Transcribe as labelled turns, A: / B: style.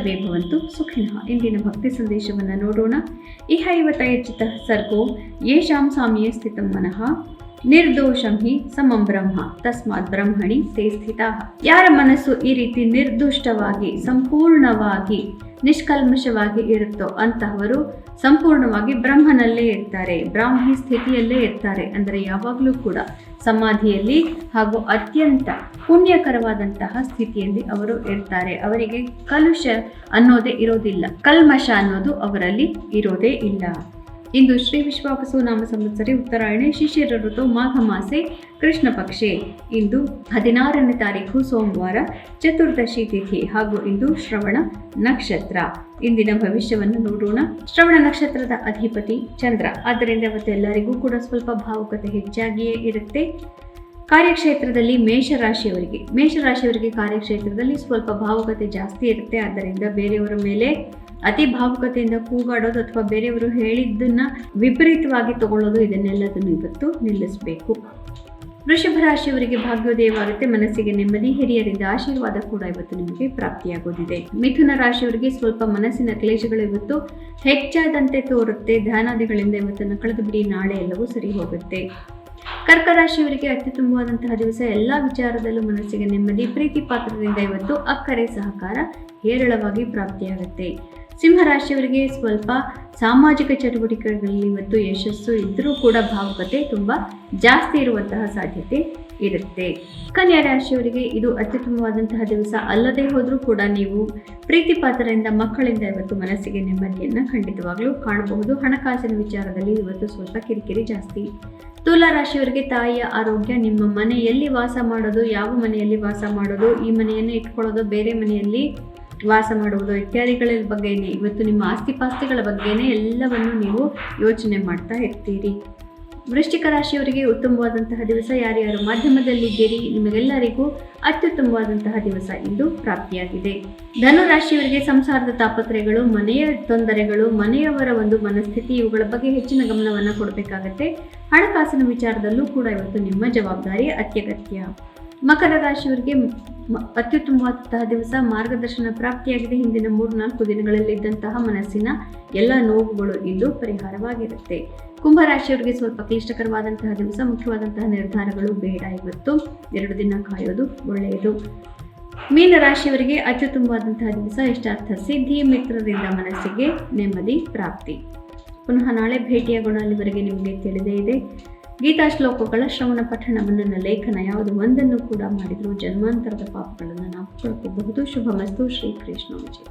A: ಸರ್ವೇ ಭವಂತು ಸುಖಿನಃ. ಇಂದಿನ ಭಕ್ತಿ ಸಂದೇಶವನ್ನು ನೋಡೋಣ. ಇಹ ಇವ ತಯಚಿತ ಸರ್ಗೋ ಯೇಷಾಂ ಸಾಮ್ಯೇ ಸ್ಥಿತಂ ಮನಃ ನಿರ್ದೋಷಂ ಹಿ ಸಮಂ ಬ್ರಹ್ಮ ತಸ್ಮಾತ್ ಬ್ರಹ್ಮಣಿ ತೇ ಸ್ಥಿತಾಃ. ಯಾರ ಮನಸ್ಸು ಈ ರೀತಿ ನಿರ್ದುಷ್ಟವಾಗಿ ಸಂಪೂರ್ಣವಾಗಿ ನಿಷ್ಕಲ್ಮಶವಾಗಿ ಇರುತ್ತೋ ಅಂತಹವರು ಸಂಪೂರ್ಣವಾಗಿ ಬ್ರಹ್ಮನಲ್ಲೇ ಇರ್ತಾರೆ, ಬ್ರಾಹ್ಮಿ ಸ್ಥಿತಿಯಲ್ಲೇ ಇರ್ತಾರೆ. ಅಂದರೆ ಯಾವಾಗಲೂ ಕೂಡ ಸಮಾಧಿಯಲ್ಲಿ ಹಾಗೂ ಅತ್ಯಂತ ಪುಣ್ಯಕರವಾದಂತಹ ಸ್ಥಿತಿಯಲ್ಲಿ ಅವರು ಇರ್ತಾರೆ. ಅವರಿಗೆ ಕಲುಷ ಅನ್ನೋದೇ ಇರೋದಿಲ್ಲ, ಕಲ್ಮಶ ಅನ್ನೋದು ಅವರಲ್ಲಿ ಇರೋದೇ ಇಲ್ಲ. ಇಂದು ಶ್ರೀ ವಿಶ್ವಾವಸು ನಾಮ ಸಂವತ್ಸರಿ ಉತ್ತರಾಯಣೆ ಶಿಶಿರ ಋತು ಮಾಘ ಮಾಸೆ ಕೃಷ್ಣ ಪಕ್ಷೆ. ಇಂದು 16ನೇ ತಾರೀಕು ಸೋಮವಾರ, ಚತುರ್ದಶಿ ತಿಥಿ ಹಾಗೂ ಇಂದು ಶ್ರವಣ ನಕ್ಷತ್ರ. ಇಂದಿನ ಭವಿಷ್ಯವನ್ನು ನೋಡೋಣ. ಶ್ರವಣ ನಕ್ಷತ್ರದ ಅಧಿಪತಿ ಚಂದ್ರ. ಆದ್ದರಿಂದ ಇವತ್ತು ಎಲ್ಲರಿಗೂ ಕೂಡ ಸ್ವಲ್ಪ ಭಾವುಕತೆ ಹೆಚ್ಚಾಗಿಯೇ ಇರುತ್ತೆ. ಕಾರ್ಯಕ್ಷೇತ್ರದಲ್ಲಿ ಮೇಷರಾಶಿಯವರಿಗೆ ಕಾರ್ಯಕ್ಷೇತ್ರದಲ್ಲಿ ಸ್ವಲ್ಪ ಭಾವುಕತೆ ಜಾಸ್ತಿ ಇರುತ್ತೆ. ಆದ್ದರಿಂದ ಬೇರೆಯವರ ಮೇಲೆ ಅತಿ ಭಾವುಕತೆಯಿಂದ ಕೂಗಾಡೋದು ಅಥವಾ ಬೇರೆಯವರು ಹೇಳಿದ್ದನ್ನ ವಿಪರೀತವಾಗಿ ತಗೊಳ್ಳೋದು, ಇದನ್ನೆಲ್ಲದನ್ನು ಇವತ್ತು ನಿಲ್ಲಿಸಬೇಕು. ವೃಷಭ ರಾಶಿಯವರಿಗೆ ಭಾಗ್ಯೋದಯವಾಗುತ್ತೆ, ಮನಸ್ಸಿಗೆ ನೆಮ್ಮದಿ, ಹಿರಿಯರಿಂದ ಆಶೀರ್ವಾದ ಕೂಡ ಇವತ್ತು ನಿಮಗೆ ಪ್ರಾಪ್ತಿಯಾಗೋದಿದೆ. ಮಿಥುನ ರಾಶಿಯವರಿಗೆ ಸ್ವಲ್ಪ ಮನಸ್ಸಿನ ಕ್ಲೇಶಗಳು ಇವತ್ತು ಹೆಚ್ಚಾದಂತೆ ತೋರುತ್ತೆ. ಧ್ಯಾನಾದಿಗಳಿಂದ ಇವತ್ತನ್ನು ಕಳೆದು ಬಿಡಿ, ನಾಳೆ ಎಲ್ಲವೂ ಸರಿ ಹೋಗುತ್ತೆ. ಕರ್ಕ ರಾಶಿಯವರಿಗೆ ಅತ್ಯುತ್ತಮವಾದಂತಹ ದಿವಸ. ಎಲ್ಲ ವಿಚಾರದಲ್ಲೂ ಮನಸ್ಸಿಗೆ ನೆಮ್ಮದಿ, ಪ್ರೀತಿ ಪಾತ್ರರಿಂದ ಇವತ್ತು ಅಕ್ಕರೆ ಸಹಕಾರ ಹೇರಳವಾಗಿ ಪ್ರಾಪ್ತಿಯಾಗುತ್ತೆ. ಸಿಂಹರಾಶಿಯವರಿಗೆ ಸ್ವಲ್ಪ ಸಾಮಾಜಿಕ ಚಟುವಟಿಕೆಗಳಲ್ಲಿ ಇವತ್ತು ಯಶಸ್ಸು ಇದ್ದರೂ ಕೂಡ ಭಾವುಕತೆ ತುಂಬ ಜಾಸ್ತಿ ಇರುವಂತಹ ಸಾಧ್ಯತೆ ಇರುತ್ತೆ. ಕನ್ಯಾ ರಾಶಿಯವರಿಗೆ ಇದು ಅತ್ಯುತ್ತಮವಾದಂತಹ ದಿವಸ ಅಲ್ಲದೆ ಹೋದರೂ ಕೂಡ ನೀವು ಪ್ರೀತಿ ಪಾತ್ರರಿಂದ ಮಕ್ಕಳಿಂದ ಇವತ್ತು ಮನಸ್ಸಿಗೆ ನೆಮ್ಮದಿಯನ್ನು ಖಂಡಿತವಾಗ್ಲೂ ಕಾಣಬಹುದು. ಹಣಕಾಸಿನ ವಿಚಾರದಲ್ಲಿ ಇವತ್ತು ಸ್ವಲ್ಪ ಕಿರಿಕಿರಿ ಜಾಸ್ತಿ. ತುಲಾ ರಾಶಿಯವರಿಗೆ ತಾಯಿಯ ಆರೋಗ್ಯ, ನಿಮ್ಮ ಮನೆಯಲ್ಲಿ ವಾಸ ಮಾಡೋದು, ಯಾವ ಮನೆಯಲ್ಲಿ ವಾಸ ಮಾಡೋದು, ಈ ಮನೆಯನ್ನು ಇಟ್ಕೊಳ್ಳೋದು, ಬೇರೆ ಮನೆಯಲ್ಲಿ ವಾಸ ಮಾಡುವುದು ಇತ್ಯಾದಿಗಳ ಬಗ್ಗೆನೇ, ಇವತ್ತು ನಿಮ್ಮ ಆಸ್ತಿಪಾಸ್ತಿಗಳ ಬಗ್ಗೆನೇ ಎಲ್ಲವನ್ನು ನೀವು ಯೋಚನೆ ಮಾಡ್ತಾ ಇರ್ತೀರಿ. ವೃಶ್ಚಿಕ ರಾಶಿಯವರಿಗೆ ಉತ್ತಮವಾದಂತಹ ದಿವಸ. ಯಾರ್ಯಾರು ಮಾಧ್ಯಮದಲ್ಲಿದ್ದೀರಿ ನಿಮಗೆಲ್ಲರಿಗೂ ಅತ್ಯುತ್ತಮವಾದಂತಹ ದಿವಸ ಇಂದು ಪ್ರಾಪ್ತಿಯಾಗಿದೆ. ಧನು ರಾಶಿಯವರಿಗೆ ಸಂಸಾರದ ತಾಪತ್ರಯಗಳು, ಮನೆಯ ತೊಂದರೆಗಳು, ಮನೆಯವರ ಒಂದು ಮನಸ್ಥಿತಿ, ಇವುಗಳ ಬಗ್ಗೆ ಹೆಚ್ಚಿನ ಗಮನವನ್ನು ಕೊಡಬೇಕಾಗತ್ತೆ. ಹಣಕಾಸಿನ ವಿಚಾರದಲ್ಲೂ ಕೂಡ ಇವತ್ತು ನಿಮ್ಮ ಜವಾಬ್ದಾರಿ ಅತ್ಯಗತ್ಯ. ಮಕರ ರಾಶಿಯವರಿಗೆ ಅತ್ಯುತ್ತಮವಾದಂತಹ ದಿವಸ. ಮಾರ್ಗದರ್ಶನ ಪ್ರಾಪ್ತಿಯಾಗಿದೆ. ಹಿಂದಿನ 3-4 ದಿನಗಳಲ್ಲಿದ್ದಂತಹ ಮನಸ್ಸಿನ ಎಲ್ಲ ನೋವುಗಳು ಇಂದು ಪರಿಹಾರವಾಗಿರುತ್ತೆ. ಕುಂಭರಾಶಿಯವರಿಗೆ ಸ್ವಲ್ಪ ಕ್ಲಿಷ್ಟಕರವಾದಂತಹ ದಿವಸ. ಮುಖ್ಯವಾದಂತಹ ನಿರ್ಧಾರಗಳು ಬೇಡ ಇವತ್ತು, 2 ದಿನ ಕಾಯೋದು ಒಳ್ಳೆಯದು. ಮೀನರಾಶಿಯವರಿಗೆ ಅತ್ಯುತ್ತಮವಾದಂತಹ ದಿವಸ. ಇಷ್ಟಾರ್ಥ ಸಿದ್ಧಿ, ಮಿತ್ರರಿಂದ ಮನಸ್ಸಿಗೆ ನೆಮ್ಮದಿ ಪ್ರಾಪ್ತಿ. ಪುನಃ ನಾಳೆ ಭೇಟಿಯಾಗೋಣ. ಅಲ್ಲಿವರೆಗೆ ನಿಮಗೆ ತಿಳಿದೇ ಇದೆ, ಗೀತಾ ಶ್ಲೋಕಗಳ ಶ್ರವಣ ಪಠಣವನ್ನು ಲೇಖನ ಯಾವುದು ಒಂದನ್ನು ಕೂಡ ಮಾಡಿದರೂ ಜನ್ಮಾಂತರದ ಪಾಪಗಳನ್ನು ನಾವು ಕಳ್ಕೋಬಹುದು. ಶುಭಮಸ್ತು. ಶ್ರೀಕೃಷ್ಣ ಜಯ.